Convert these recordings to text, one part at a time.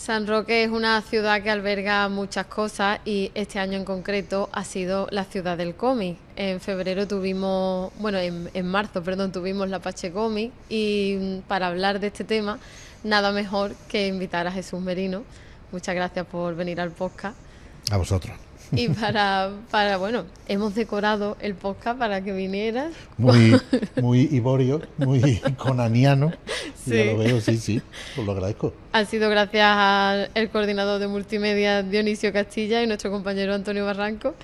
San Roque es una ciudad que alberga muchas cosas y este año en concreto ha sido la ciudad del cómic. En febrero tuvimos, bueno, en marzo, perdón, tuvimos la Pache Cómic y para hablar de este tema, nada mejor que invitar a Jesús Merino. Muchas gracias por venir al podcast. A vosotros. Y bueno, hemos decorado el podcast para que vinieras. Muy iborio, muy conaniano. Sí. Ya lo veo, sí, os lo agradezco. Ha sido gracias al coordinador de multimedia Dionisio Castilla y nuestro compañero Antonio Barranco.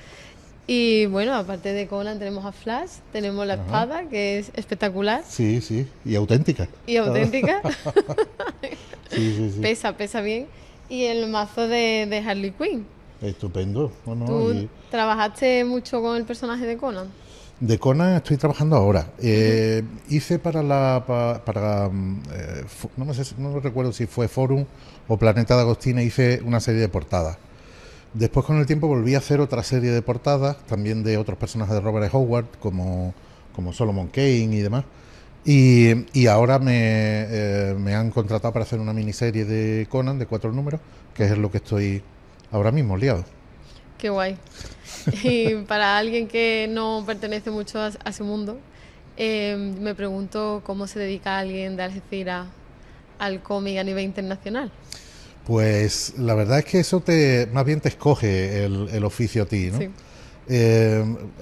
Y bueno, aparte de Conan tenemos a Flash, tenemos la espada, que es espectacular. Sí, y auténtica. Y auténtica. Sí. Pesa bien. Y el mazo de Harley Quinn. Estupendo. ¿Tú trabajaste mucho con el personaje de Conan? De Conan estoy trabajando ahora. Hice no recuerdo si fue Forum o Planeta de Agostina, hice una serie de portadas. Después con el tiempo volví a hacer otra serie de portadas, también de otros personajes de Robert E. Howard, como Solomon Kane y demás. Y ahora me han contratado para hacer una miniserie de Conan de 4 números, que es lo que estoy ahora mismo liado. Qué guay. Y para alguien que no pertenece mucho a ese mundo, me pregunto cómo se dedica alguien de Algeciras al cómic a nivel internacional. Pues la verdad es que eso más bien te escoge el oficio a ti, ¿no? Sí.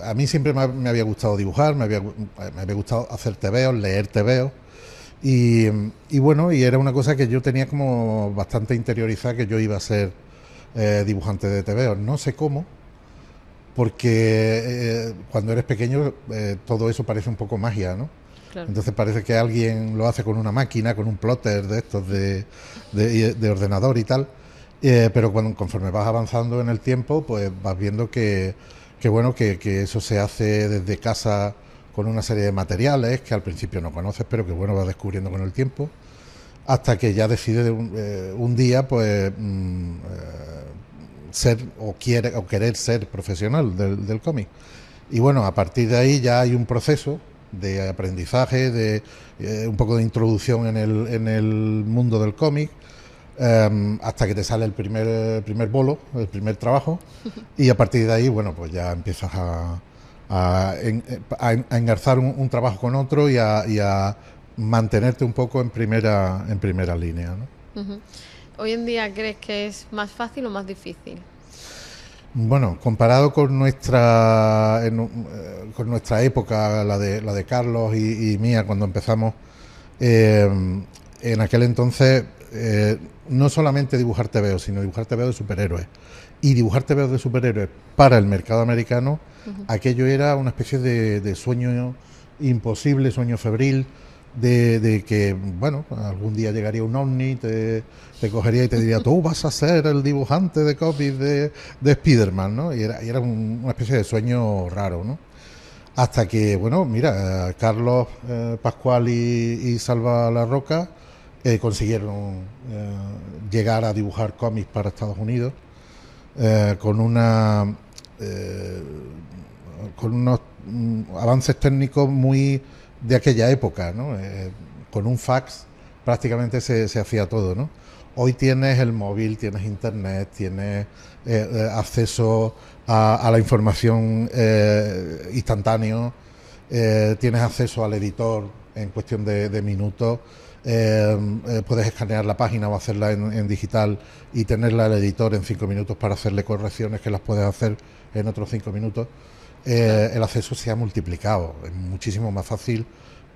A mí siempre me había gustado dibujar, me había gustado hacer tebeos, leer tebeos. Y bueno, y era una cosa que yo tenía como bastante interiorizada, que yo iba a ser dibujante de tebeos. No sé cómo, porque cuando eres pequeño todo eso parece un poco magia, ¿no? Claro. Entonces parece que alguien lo hace con una máquina, con un plotter de estos de ordenador y tal, pero conforme vas avanzando en el tiempo, pues vas viendo que eso se hace desde casa con una serie de materiales que al principio no conoces, pero que bueno, vas descubriendo con el tiempo, hasta que ya decides un día pues ser o querer ser profesional del cómic. Y bueno, a partir de ahí ya hay un proceso de aprendizaje, de un poco de introducción en el mundo del cómic, hasta que te sale el primer bolo, el primer trabajo, y a partir de ahí, bueno, pues ya empiezas a engarzar un trabajo con otro y a mantenerte un poco en primera línea, ¿no? Uh-huh. ¿Hoy en día crees que es más fácil o más difícil? Bueno, comparado con nuestra época, la de Carlos y mía, cuando empezamos, en aquel entonces no solamente dibujar tebeos, sino dibujar tebeos de superhéroes. Y dibujar tebeos de superhéroes para el mercado americano, aquello era una especie de sueño imposible, sueño febril, de que, bueno, algún día llegaría un ovni, te cogería y te diría, tú vas a ser el dibujante de cómics de Spider-Man, ¿no? Y era una especie de sueño raro, ¿no? Hasta que, bueno, mira, Carlos Pascual y Salva La Roca consiguieron llegar a dibujar cómics para Estados Unidos con unos avances técnicos muy de aquella época, ¿no? Con un fax prácticamente se hacía todo, ¿no? Hoy tienes el móvil, tienes internet, tienes acceso a la información instantáneo, tienes acceso al editor en cuestión de minutos, puedes escanear la página o hacerla en digital y tenerla al editor en 5 minutos para hacerle correcciones que las puedes hacer en otros 5 minutos. El acceso se ha multiplicado, es muchísimo más fácil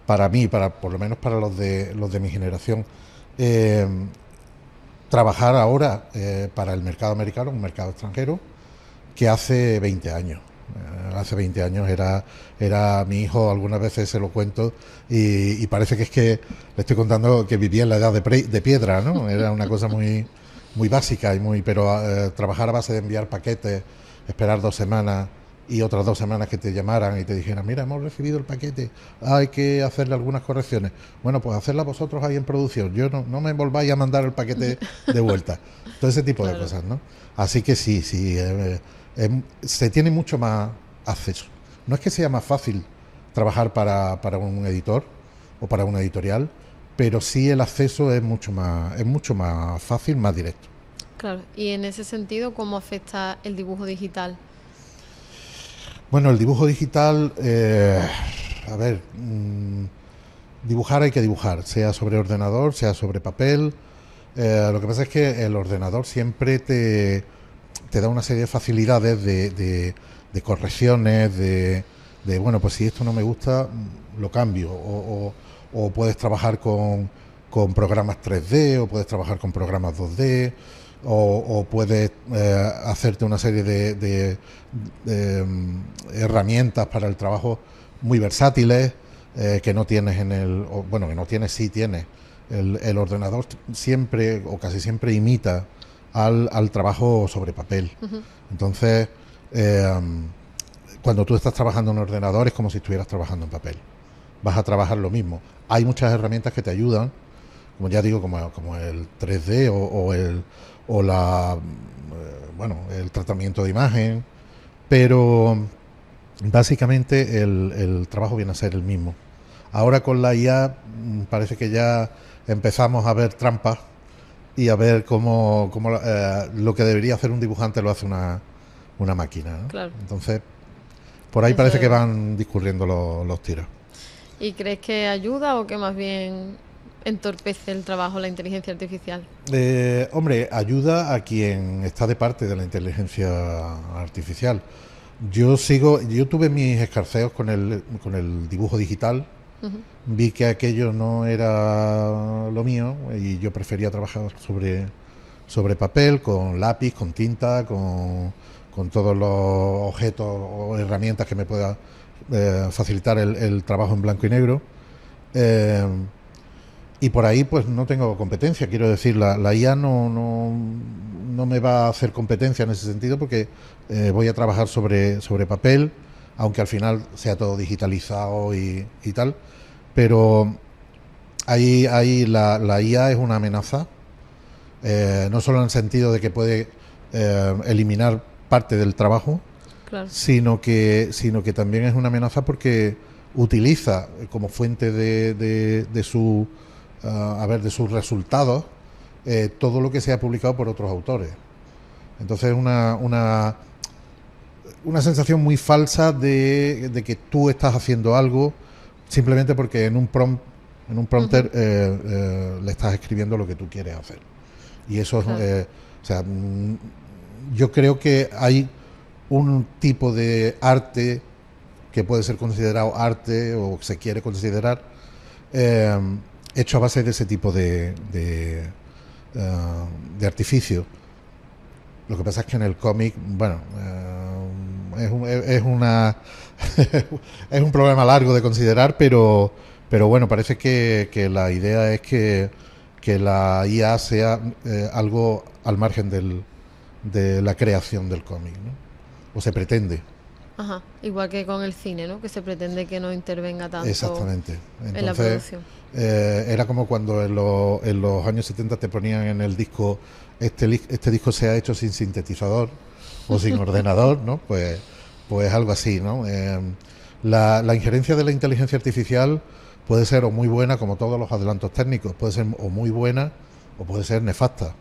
para mí, por lo menos para los de mi generación, trabajar ahora para el mercado americano, un mercado extranjero, que hace 20 años. Hace 20 años era mi hijo, algunas veces se lo cuento y parece que es que le estoy contando que vivía en la edad de piedra, ¿no? Era una cosa muy básica pero trabajar a base de enviar paquetes, esperar 2 semanas y otras 2 semanas que te llamaran y te dijeran, mira, hemos recibido el paquete, hay que hacerle algunas correcciones. Bueno, pues hacerlas vosotros ahí en producción, yo no me volváis a mandar el paquete de vuelta. Todo ese tipo de cosas, ¿no? Así que sí, se tiene mucho más acceso. No es que sea más fácil trabajar para un editor o para una editorial, pero sí el acceso es mucho más fácil, más directo. Claro, y en ese sentido, ¿cómo afecta el dibujo digital? Bueno, el dibujo digital, a ver, dibujar hay que dibujar, sea sobre ordenador, sea sobre papel. Lo que pasa es que el ordenador siempre te da una serie de facilidades de correcciones, bueno, pues si esto no me gusta, lo cambio. O puedes trabajar con programas 3D, o puedes trabajar con programas 2D, o puedes hacerte una serie de herramientas para el trabajo muy versátiles que no tienes en el... bueno, que no tienes, sí tienes. El ordenador siempre o casi siempre imita al trabajo sobre papel. Ujú. Entonces, cuando tú estás trabajando en un ordenador es como si estuvieras trabajando en papel. Vas a trabajar lo mismo. Hay muchas herramientas que te ayudan, como ya digo, como el 3D o bueno, el tratamiento de imagen, pero básicamente el trabajo viene a ser el mismo. Ahora con la IA parece que ya empezamos a ver trampas y a ver cómo lo que debería hacer un dibujante lo hace una máquina, ¿no? Claro. Entonces, por ahí Eso parece que es. van discurriendo los tiros. ¿Y crees que ayuda o que más bien entorpece el trabajo la inteligencia artificial? Hombre, ayuda a quien está de parte de la inteligencia artificial. Yo tuve mis escarceos con el dibujo digital. Ujú. Vi que aquello no era lo mío y yo prefería trabajar sobre papel, con lápiz, con tinta, con todos los objetos o herramientas que me pueda facilitar el trabajo en blanco y negro. Eh, y por ahí pues no tengo competencia, quiero decir, la IA no me va a hacer competencia en ese sentido porque voy a trabajar sobre papel, aunque al final sea todo digitalizado y tal, pero ahí la IA es una amenaza, no solo en el sentido de que puede eliminar parte del trabajo, Claro. sino que también es una amenaza porque utiliza como fuente de su de sus resultados todo lo que se ha publicado por otros autores. Entonces es una sensación muy falsa de que tú estás haciendo algo simplemente porque en un prompter Ujú. le estás escribiendo lo que tú quieres hacer. Y eso es, Claro. o sea, yo creo que hay un tipo de arte que puede ser considerado arte o se quiere considerar eh, hecho a base de ese tipo de artificio. Lo que pasa es que en el cómic, bueno, es una es un problema largo de considerar, pero bueno, parece que la idea es que la IA sea algo al margen de la creación del cómic, ¿no? O se pretende. Ajá. Igual que con el cine, ¿no? Que se pretende que no intervenga tanto Exactamente. en la Entonces, producción. era como cuando en los años 70 te ponían en el disco, este disco se ha hecho sin sintetizador o sin ordenador, ¿no? Pues algo así, ¿no? La injerencia de la inteligencia artificial puede ser o muy buena, como todos los adelantos técnicos, puede ser o muy buena o puede ser nefasta.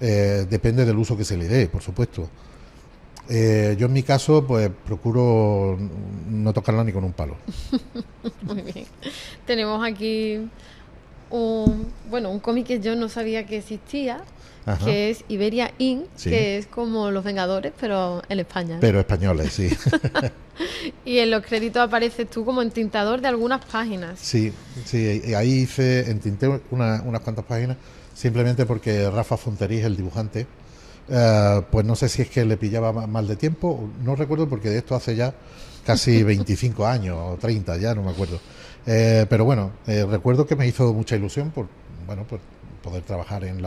Depende del uso que se le dé, por supuesto. Yo en mi caso, pues procuro no tocarla ni con un palo. Muy bien. Tenemos aquí un cómic que yo no sabía que existía, Ajá. que es Iberia Inc., Sí. que es como Los Vengadores, pero en España, ¿no? Pero españoles, sí. Y en los créditos apareces tú como entintador de algunas páginas. Sí, sí, y ahí entinté unas cuantas páginas, simplemente porque Rafa Fonterís, el dibujante, pues no sé si es que le pillaba mal de tiempo, no recuerdo porque de esto hace ya casi 25 años o 30, ya no me acuerdo. Pero bueno, recuerdo que me hizo mucha ilusión por poder trabajar en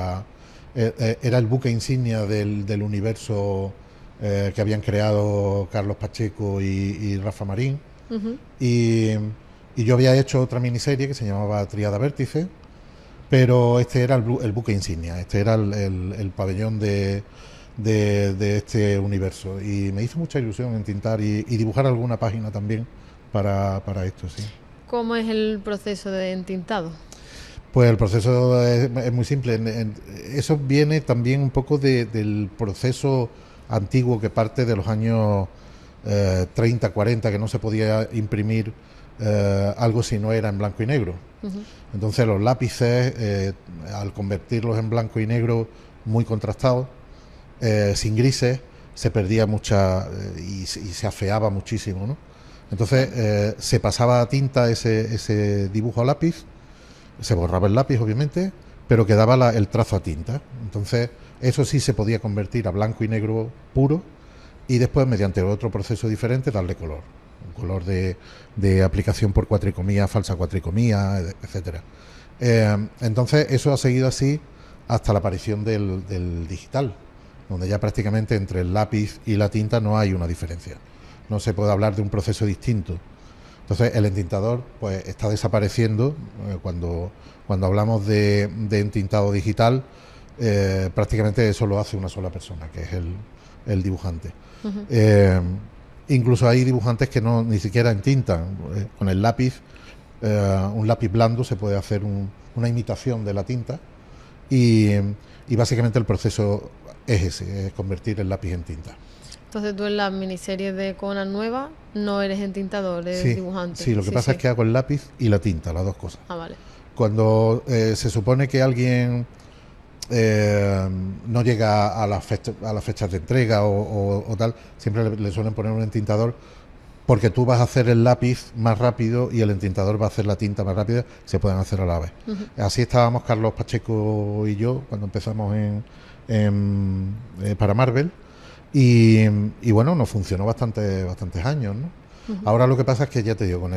era el buque insignia del universo que habían creado Carlos Pacheco y Rafa Marín. Ujú. Y, y yo había hecho otra miniserie que se llamaba Tríada Vértice, pero este era el buque insignia, este era el pabellón de este universo. Y me hizo mucha ilusión entintar y dibujar alguna página también para esto, sí. ¿Cómo es el proceso de entintado? Pues el proceso es muy simple. Eso viene también un poco del proceso antiguo que parte de los años 30, 40, que no se podía imprimir algo si no era en blanco y negro. Ujú. Entonces los lápices, al convertirlos en blanco y negro muy contrastados, sin grises, se perdía mucha y se afeaba muchísimo, ¿no? Entonces se pasaba a tinta ese dibujo a lápiz, se borraba el lápiz obviamente, pero quedaba el trazo a tinta. Entonces eso sí se podía convertir a blanco y negro puro y después mediante otro proceso diferente darle color, un color de aplicación por cuatricomía, falsa cuatricomía, etcétera. Entonces eso ha seguido así hasta la aparición del digital, donde ya prácticamente entre el lápiz y la tinta no hay una diferencia, no se puede hablar de un proceso distinto. Entonces el entintador pues está desapareciendo. Cuando hablamos de entintado digital, prácticamente eso lo hace una sola persona, que es el dibujante. Ujú. Incluso hay dibujantes que ni siquiera entintan. Con el lápiz, un lápiz blando, se puede hacer una imitación de la tinta y básicamente el proceso es ese, es convertir el lápiz en tinta. Entonces tú en las miniseries de Conan nueva no eres entintador, eres Sí, dibujante. sí, lo que pasa es que hago el lápiz y la tinta, las dos cosas. Ah, vale. Cuando se supone que alguien no llega a las fechas de entrega o tal, siempre le suelen poner un entintador, porque tú vas a hacer el lápiz más rápido y el entintador va a hacer la tinta más rápida, se pueden hacer a la vez. Ujú. Así estábamos Carlos Pacheco y yo cuando empezamos para Marvel y bueno, nos funcionó bastantes años, ¿no? Ujú. Ahora lo que pasa es que ya te digo, con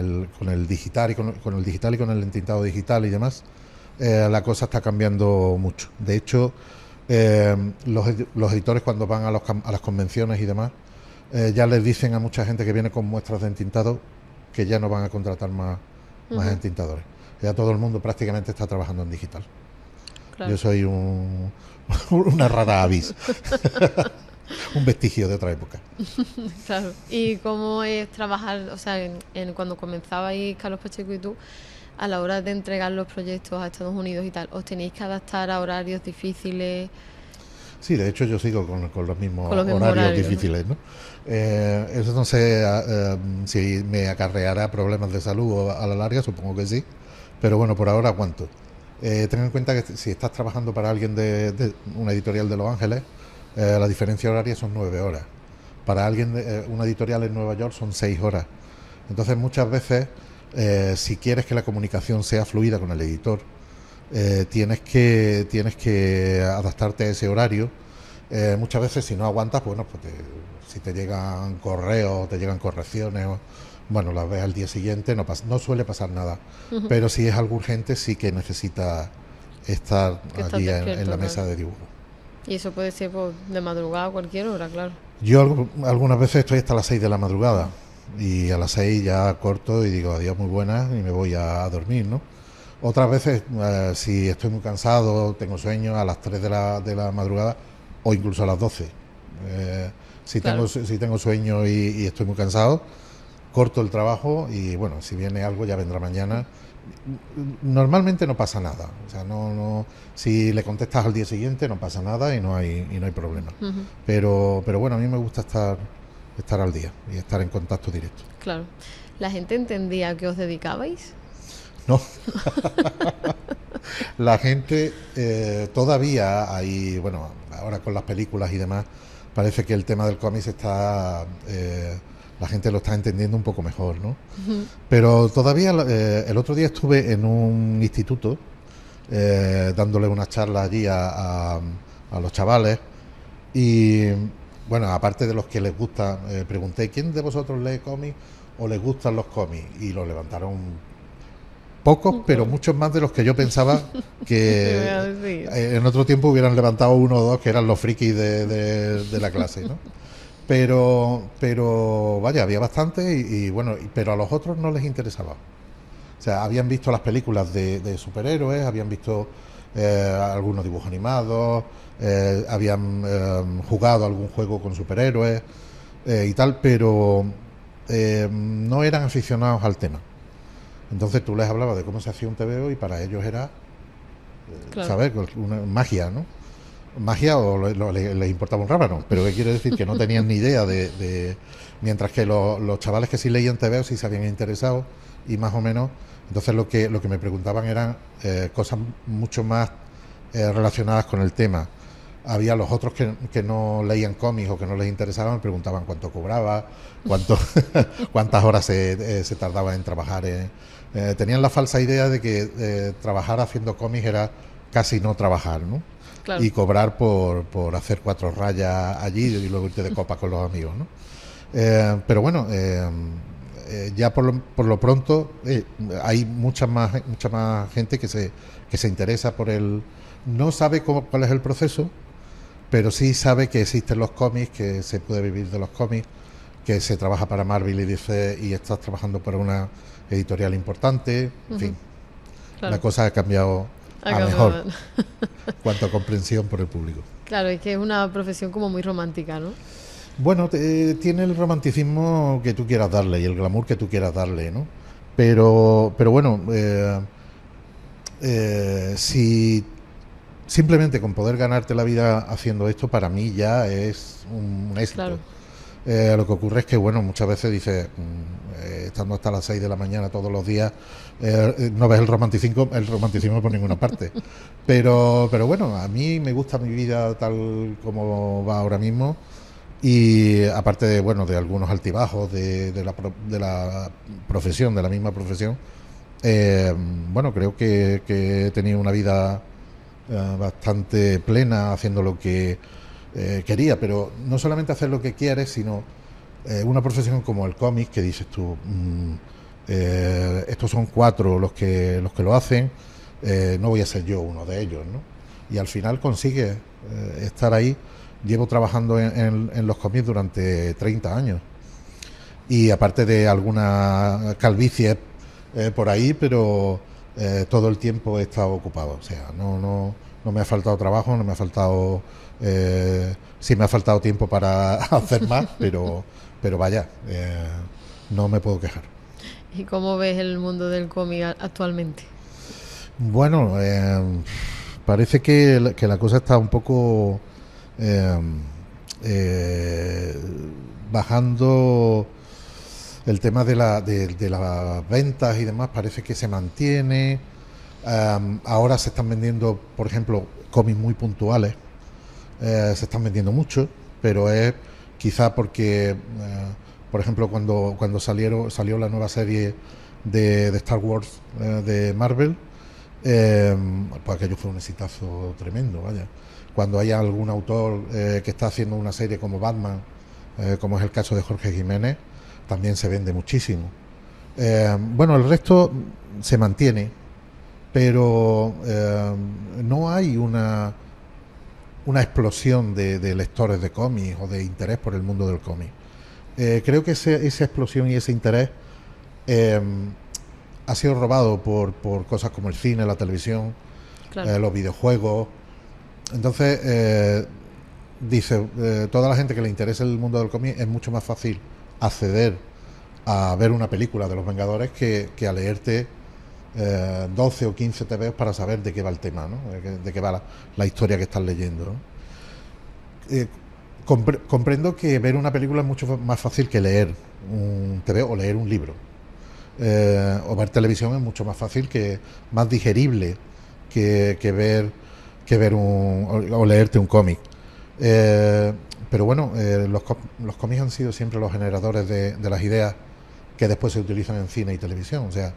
el digital y con el digital y con el entintado digital y demás, la cosa está cambiando mucho. De hecho, los editores cuando van a las convenciones y demás, ya les dicen a mucha gente que viene con muestras de entintado que ya no van a contratar más Ujú. entintadores. Ya todo el mundo prácticamente está trabajando en digital. Claro. Yo soy una rara avis, un vestigio de otra época. Claro. ¿Y cómo es trabajar, o sea, cuando comenzabais Carlos Pacheco y tú, a la hora de entregar los proyectos a Estados Unidos y tal, os tenéis que adaptar a horarios difíciles? Sí, de hecho yo sigo con los mismos Con los mismos horarios horarios, difíciles, ¿no? Eso no sé si me acarreará problemas de salud a la larga, supongo que sí, pero bueno, por ahora aguanto. Ten en cuenta que si estás trabajando para alguien de una editorial de Los Ángeles, la diferencia horaria son 9 horas. Para alguien de una editorial en Nueva York son 6 horas. Entonces muchas veces, si quieres que la comunicación sea fluida con el editor, tienes que adaptarte a ese horario. Muchas veces si no aguantas, bueno, pues si te llegan correos, te llegan correcciones, bueno, las ves al día siguiente, no suele pasar nada. Ujú. Pero si es algo urgente, sí que necesitas estar Que estás allí despierto, en la claro. mesa de dibujo. Y eso puede ser pues, de madrugada a cualquier hora, claro. Yo algunas veces estoy hasta las 6 de la madrugada y a las 6 ya corto y digo adiós, muy buenas, y me voy a dormir, ¿no? Otras veces, si estoy muy cansado, tengo sueño, a las 3 de la madrugada o incluso a las 12. Claro. Si tengo sueño y estoy muy cansado, corto el trabajo y bueno, si viene algo ya vendrá mañana. Normalmente no pasa nada, o sea, si le contestas al día siguiente no pasa nada y no hay problema. Ujú. Pero bueno, a mí me gusta estar al día y estar en contacto directo. Claro. ¿La gente entendía a qué os dedicabais? No. La gente todavía hay, bueno, ahora con las películas y demás, parece que el tema del cómic la gente lo está entendiendo un poco mejor, ¿no? Ujú. Pero todavía el otro día estuve en un instituto dándole unas charlas allí a los chavales y bueno, aparte de los que les gusta, pregunté, ¿quién de vosotros lee cómics o les gustan los cómics? Y lo levantaron pocos, pero muchos más de los que yo pensaba Te voy a que decir. en otro tiempo hubieran levantado uno o dos que eran los frikis de la clase, ¿no? Pero vaya, había bastante y bueno, pero a los otros no les interesaba. O sea, habían visto las películas de superhéroes, habían visto algunos dibujos animados, habían jugado algún juego con superhéroes y tal, pero no eran aficionados al tema. Entonces tú les hablabas de cómo se hacía un TVO y para ellos era claro. ¿sabes? Una magia, ¿no? Magia o les importaba un rábano, pero ¿qué quiere decir? Que no tenían ni idea mientras que los chavales que sí leían TVO sí se habían interesado y más o menos, entonces lo que me preguntaban eran cosas mucho más relacionadas con el tema. Había los otros que no leían cómics o que no les interesaban, me preguntaban cuánto cobraba, cuánto, cuántas horas se tardaba en trabajar. Tenían la falsa idea de que trabajar haciendo cómics era casi no trabajar, ¿no? Claro. Y cobrar por hacer 4 rayas allí y luego irte de copas con los amigos, ¿no? Pero bueno, ya por lo pronto hay mucha más gente que se interesa por el... No sabe cuál es el proceso, pero sí sabe que existen los cómics, que se puede vivir de los cómics, que se trabaja para Marvel y DC y estás trabajando para una editorial importante, en fin. Claro. La cosa ha cambiado a mejor cuanto a comprensión por el público. Claro, es que es una profesión como muy romántica, ¿no? Bueno, tiene el romanticismo que tú quieras darle y el glamour que tú quieras darle, ¿no? Pero bueno, si simplemente con poder ganarte la vida haciendo esto, para mí ya es un éxito. Claro. Lo que ocurre es que, bueno, muchas veces dices, estando hasta las 6 de la mañana todos los días, no ves el romanticismo por ninguna parte. Pero bueno, a mí me gusta mi vida tal como va ahora mismo. Y aparte de, bueno, de algunos altibajos de la profesión, de la misma profesión, bueno, creo que he tenido una vida bastante plena haciendo lo que quería, pero no solamente hacer lo que quieres, sino una profesión como el cómic, que dices tú, estos son 4 los que lo hacen, no voy a ser yo uno de ellos, ¿no? Y al final consigues estar ahí. Llevo trabajando en los cómics durante 30 años. Y aparte de alguna calvicie por ahí, pero todo el tiempo he estado ocupado. O sea, no me ha faltado trabajo, no me ha faltado... sí me ha faltado tiempo para hacer más, pero vaya, no me puedo quejar. ¿Y cómo ves el mundo del cómic actualmente? Bueno, parece que la cosa está un poco... bajando el tema de las ventas y demás, parece que se mantiene. Ahora se están vendiendo, por ejemplo, cómics muy puntuales, se están vendiendo mucho, pero es quizá porque, por ejemplo, cuando salió la nueva serie de Star Wars de Marvel, pues aquello fue un exitazo tremendo, vaya. Cuando hay algún autor que está haciendo una serie como Batman, como es el caso de Jorge Jiménez, también se vende muchísimo. Bueno, el resto se mantiene, pero no hay una explosión de lectores de cómics o de interés por el mundo del cómic. Creo que esa explosión y ese interés ha sido robado por cosas como el cine, la televisión, claro, los videojuegos. Entonces, dice, toda la gente que le interesa el mundo del cómic es mucho más fácil acceder a ver una película de los Vengadores que a leerte 12 o 15 TVOs para saber de qué va el tema, ¿no? De qué va la historia que estás leyendo, ¿no? Comprendo que ver una película es mucho más fácil que leer un TVO o leer un libro. O ver televisión es mucho más fácil, más digerible que ver o leerte un cómic. Pero bueno, los cómics han sido siempre los generadores de las ideas que después se utilizan en cine y televisión. O sea,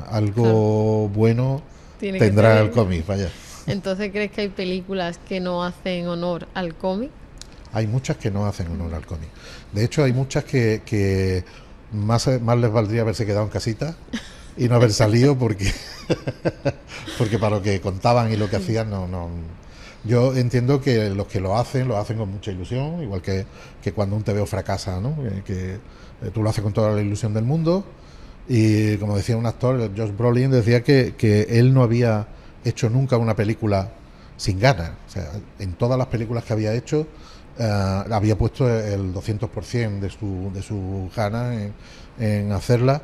algo claro, bueno tendrá el cómic, vaya. Entonces, ¿crees que hay películas que no hacen honor al cómic? Hay muchas que no hacen honor al cómic. De hecho, hay muchas que más les valdría haberse quedado en casita y no haber salido porque para lo que contaban y lo que hacían no. Yo entiendo que los que lo hacen con mucha ilusión, igual que cuando un TVO fracasa, ¿no? Que tú lo haces con toda la ilusión del mundo. Y como decía un actor, Josh Brolin, decía que él no había hecho nunca una película sin ganas. O sea, en todas las películas que había hecho había puesto el 200% de su ganas en hacerla.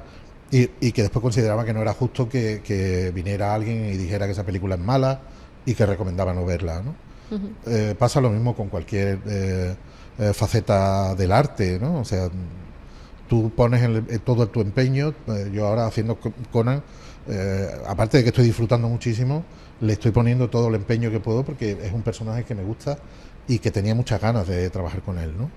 y que después consideraba que no era justo que viniera alguien y dijera que esa película es mala y que recomendaba no verla, ¿no? Pasa lo mismo con cualquier faceta del arte, ¿no? O sea, tú pones todo tu empeño. Yo ahora haciendo Conan, aparte de que estoy disfrutando muchísimo, le estoy poniendo todo el empeño que puedo porque es un personaje que me gusta y que tenía muchas ganas de trabajar con él, ¿no?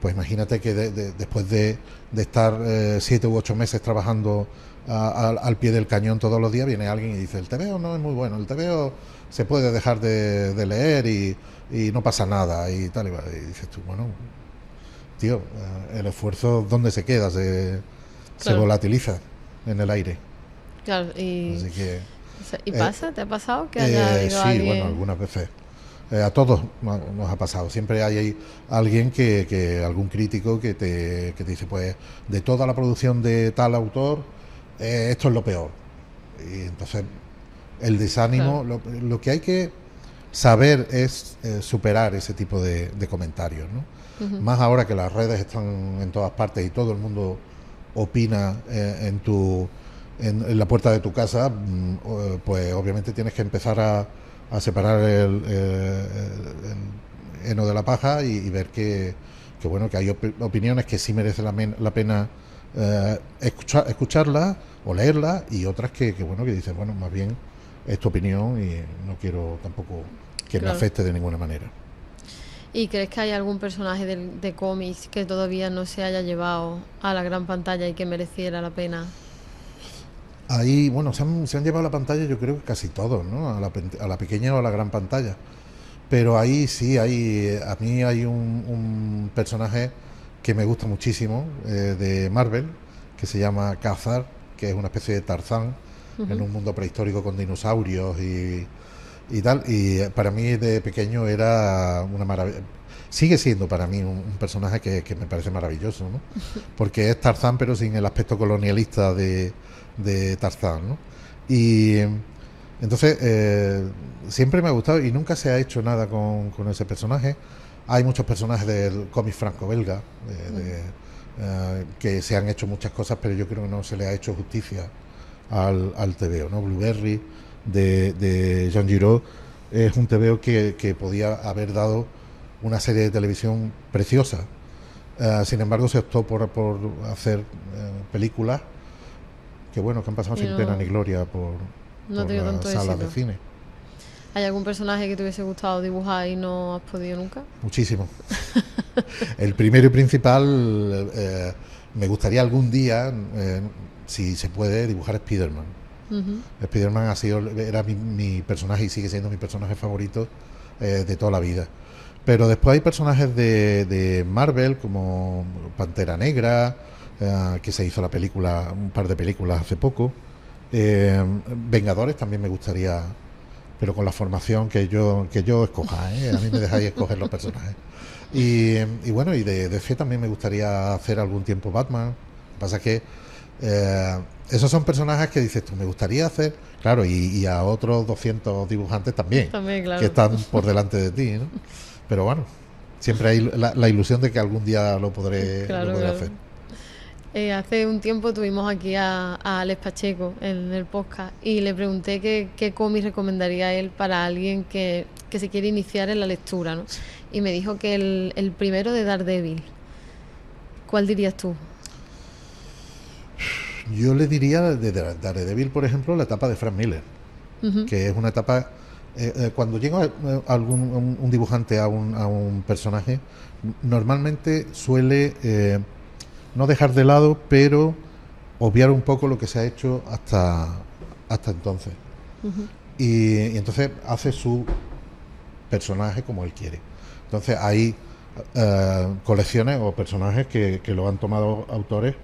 Pues imagínate que después de estar 7 u 8 meses trabajando al pie del cañón todos los días, viene alguien y dice: el TVO no es muy bueno, el TVO se puede dejar de leer y no pasa nada y tal. Y dices tú, bueno, tío, el esfuerzo, ¿dónde se queda? Se Claro, volatiliza en el aire. claro. Así que ¿Y pasa? ¿Te ha pasado que haya habido sí, bueno, alguien? algunas veces. A todos nos ha pasado. Siempre hay ahí alguien algún crítico que te dice, pues, de toda la producción de tal autor, esto es lo peor. Y entonces el Claro, desánimo, lo que hay que saber es superar ese tipo de comentarios, ¿no? ujú, Más ahora que las redes están en todas partes y todo el mundo opina en la puerta de tu casa. Pues obviamente tienes que empezar a separar el heno de la paja y ver que bueno, que hay opiniones que sí merece la pena escucharlas o leerlas, y otras que bueno, que dices, bueno, más bien es tu opinión y no quiero tampoco que me claro. afecte de ninguna manera. ¿Y crees que hay algún personaje de cómics que todavía no se haya llevado a la gran pantalla y que mereciera la pena? Ahí, bueno, se han llevado a la pantalla, yo creo que casi todos, ¿no? A la pequeña o a la gran pantalla. Pero ahí sí, a mí hay un personaje que me gusta muchísimo, de Marvel, que se llama Khazar, que es una especie de Tarzán en Ujú. un mundo prehistórico con dinosaurios y tal. Y para mí de pequeño era una maravilla. Sigue siendo para mí un personaje que me parece maravilloso, ¿no? Porque es Tarzán, pero sin el aspecto colonialista de Tarzán, ¿no? Y entonces siempre me ha gustado y nunca se ha hecho nada con ese personaje. Hay muchos personajes del cómic franco-belga que se han hecho muchas cosas, pero yo creo que no se le ha hecho justicia al TVO, ¿no? Blueberry de Jean Giraud es un TVO que podía haber dado una serie de televisión preciosa. Sin embargo, se optó por hacer películas que bueno, que han pasado Y sin pena ni no, gloria no ha por tenido las tanto salas de éxito. cine. ¿Hay algún personaje que te hubiese gustado dibujar y no has podido nunca? Muchísimo. El primero y principal, me gustaría algún día, si se puede, dibujar Spider-Man. Ujú. Spider-Man era mi personaje y sigue siendo mi personaje favorito de toda la vida. Pero después hay personajes de Marvel, como Pantera Negra, que se hizo un par de películas hace poco. Vengadores también me gustaría, pero con la formación que yo escoja, ¿eh? A mí me dejáis escoger los personajes. Y bueno, y de DC también me gustaría hacer algún tiempo Batman. Lo que pasa es que esos son personajes que dices tú, me gustaría hacer, claro, y a otros 200 dibujantes también, También, que claro. están por delante de ti, ¿no? Pero bueno, siempre hay la ilusión de que algún día lo Claro, podré claro. hacer. Hace un tiempo tuvimos aquí a Alex Pacheco en el podcast y le pregunté qué cómic recomendaría él para alguien que se quiere iniciar en la lectura, ¿no? Y me dijo que el primero de Daredevil. ¿Cuál dirías tú? Yo le diría de Daredevil, por ejemplo, la etapa de Frank Miller, Ujú, que es una etapa. Cuando llega un dibujante a un personaje, normalmente suele no dejar de lado, pero obviar un poco lo que se ha hecho hasta entonces. ujú. Y entonces hace su personaje como él quiere. Entonces hay colecciones o personajes que lo han tomado autores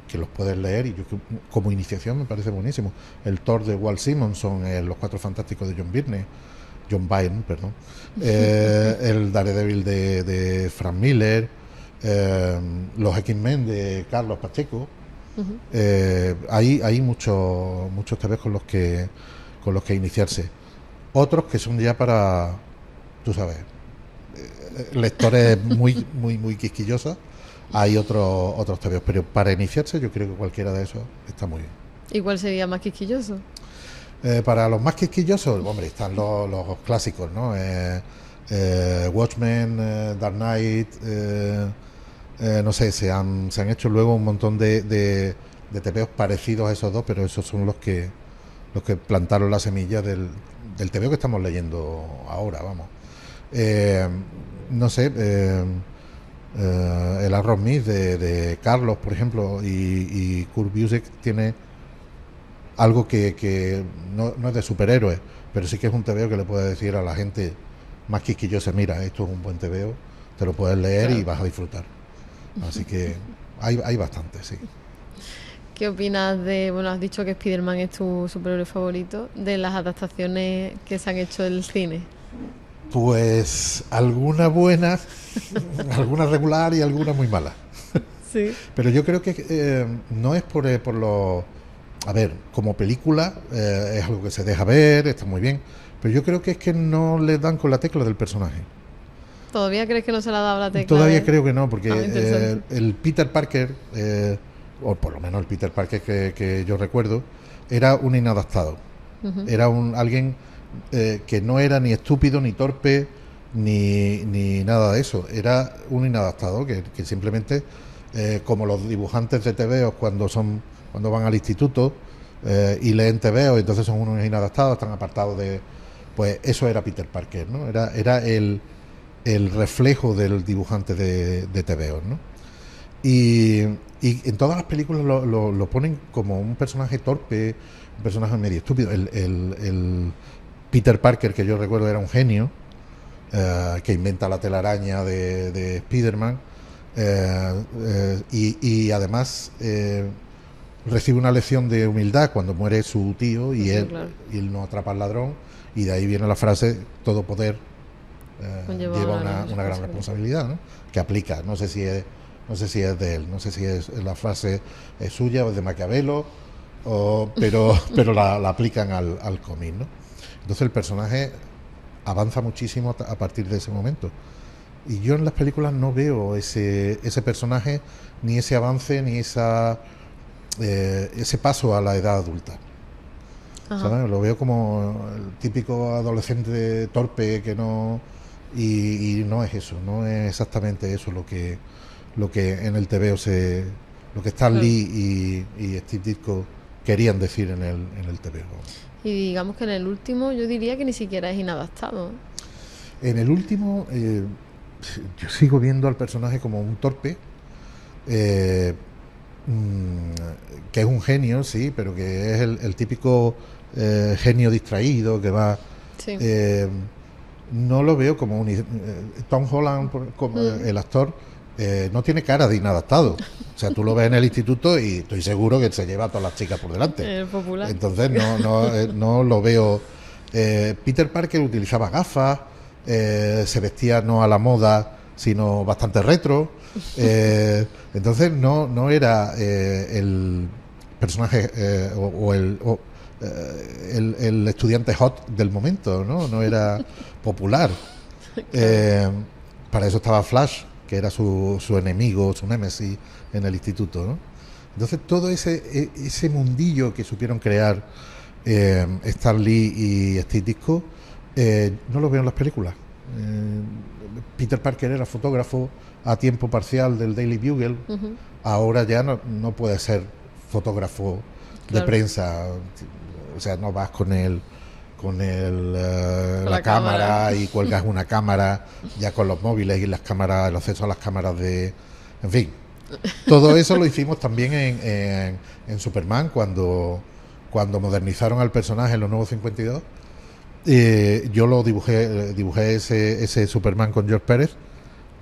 que los puedes leer, y yo como iniciación me parece buenísimo. El Thor de Walt Simonson, Los Cuatro Fantásticos de John Byrne, perdón, el Daredevil de Frank Miller, los X-Men de Carlos Pacheco. Hay muchos TVs con los que iniciarse. Otros que son ya para, tú sabes, lectores muy quisquillosos, hay otros tebeos, pero para iniciarse yo creo que cualquiera de esos está muy bien. ¿Y cuál sería más quisquilloso? Para los más quisquillosos, hombre, están los clásicos, ¿no? Watchmen, Dark Knight, no sé, se han hecho luego un montón de tebeos parecidos a esos dos, pero esos son los que plantaron la semilla del tebeo que estamos leyendo ahora, vamos. No sé, el Arrow Myth de Carlos, por ejemplo, y Kurt Busiek tiene algo que no es de superhéroes, pero sí que es un tebeo que le puede decir a la gente más quisquillosa, mira, esto es un buen tebeo, te lo puedes leer, claro, y vas a disfrutar. Así que hay bastante, sí. ¿Qué opinas bueno, has dicho que Spider-Man es tu superhéroe favorito, de las adaptaciones que se han hecho del cine? Pues alguna buena, alguna regular y alguna muy mala. Sí. Pero yo creo que no es por lo... A ver, como película es algo que se deja ver, está muy bien, pero yo creo que es que no le dan con la tecla del personaje. ¿Todavía crees que no se le ha dado la tecla? Todavía creo que no, porque el Peter Parker, o por lo menos el Peter Parker que yo recuerdo, era un inadaptado. Uh-huh. Era alguien que no era ni estúpido, ni torpe, ni nada de eso. Era un inadaptado que simplemente, como los dibujantes de tebeos cuando van al instituto y leen tebeos, entonces son unos inadaptados, están apartados de... Pues eso era Peter Parker, ¿no? Era el reflejo del dibujante de tebeos, ¿no? Y en todas las películas lo ponen como un personaje torpe, un personaje medio estúpido. El Peter Parker, que yo recuerdo, era un genio, que inventa la telaraña de Spider-Man, y además recibe una lección de humildad cuando muere su tío y, claro, él no atrapa al ladrón, y de ahí viene la frase, todo poder lleva una gran responsabilidad, ¿no? Que aplica, no sé si es de él, no sé si la frase es suya o es de Maquiavelo, pero la aplican al cómic, ¿no? Entonces el personaje avanza muchísimo a partir de ese momento, y yo en las películas no veo ese personaje, ni ese avance, ni ese paso a la edad adulta. ¿Sabes? Lo veo como el típico adolescente torpe que no... Y no es eso, no es exactamente eso lo que en el tebeo lo que Stan Lee y Steve Ditko querían decir en el tebeo. Y digamos que en el último yo diría que ni siquiera es inadaptado. En el último yo sigo viendo al personaje como un torpe, que es un genio, sí, pero que es el típico genio distraído que va... Sí. No lo veo como Tom Holland, como el actor, no tiene cara de inadaptado. O sea, tú lo ves en el instituto y estoy seguro que se lleva a todas las chicas por delante. El popular. Entonces no lo veo. Peter Parker utilizaba gafas, se vestía no a la moda, sino bastante retro. Entonces no era el personaje el estudiante hot del momento, no era popular. Para eso estaba Flash, que era su enemigo, su némesis en el instituto, ¿no? Entonces todo ese mundillo que supieron crear Stan Lee y Steve Ditko, no lo veo en las películas. Peter Parker era fotógrafo a tiempo parcial del Daily Bugle. Uh-huh. Ahora ya no puede ser fotógrafo, claro, de prensa. O sea, no vas con la cámara y cuelgas una cámara ya con los móviles y las cámaras, el acceso a las cámaras en fin, todo eso lo hicimos también en Superman cuando modernizaron al personaje en los nuevos 52. Yo lo dibujé ese Superman con George Pérez,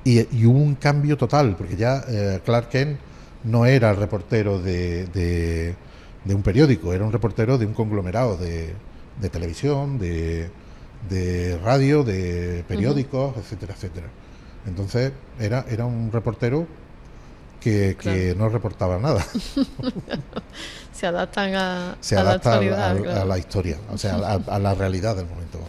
y hubo un cambio total, porque ya Clark Kent no era el reportero de un periódico, era un reportero de un conglomerado de televisión, de radio, de periódicos, uh-huh, etcétera, etcétera. Entonces era un reportero que claro, no reportaba nada. Se adaptan a la actualidad, claro, a la historia, o sea, a la realidad del momento.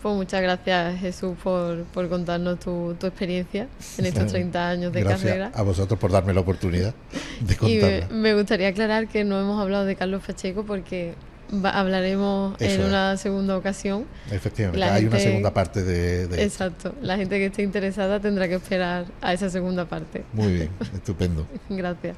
Pues muchas gracias, Jesús, por contarnos tu experiencia en estos 30 años de carrera. Gracias a vosotros por darme la oportunidad de Y contarla. me gustaría aclarar que no hemos hablado de Carlos Pacheco porque hablaremos Eso en es. una segunda ocasión. Efectivamente, La hay una gente- segunda parte de Exacto, la gente que esté interesada tendrá que esperar a esa segunda parte. Muy bien, estupendo. Gracias.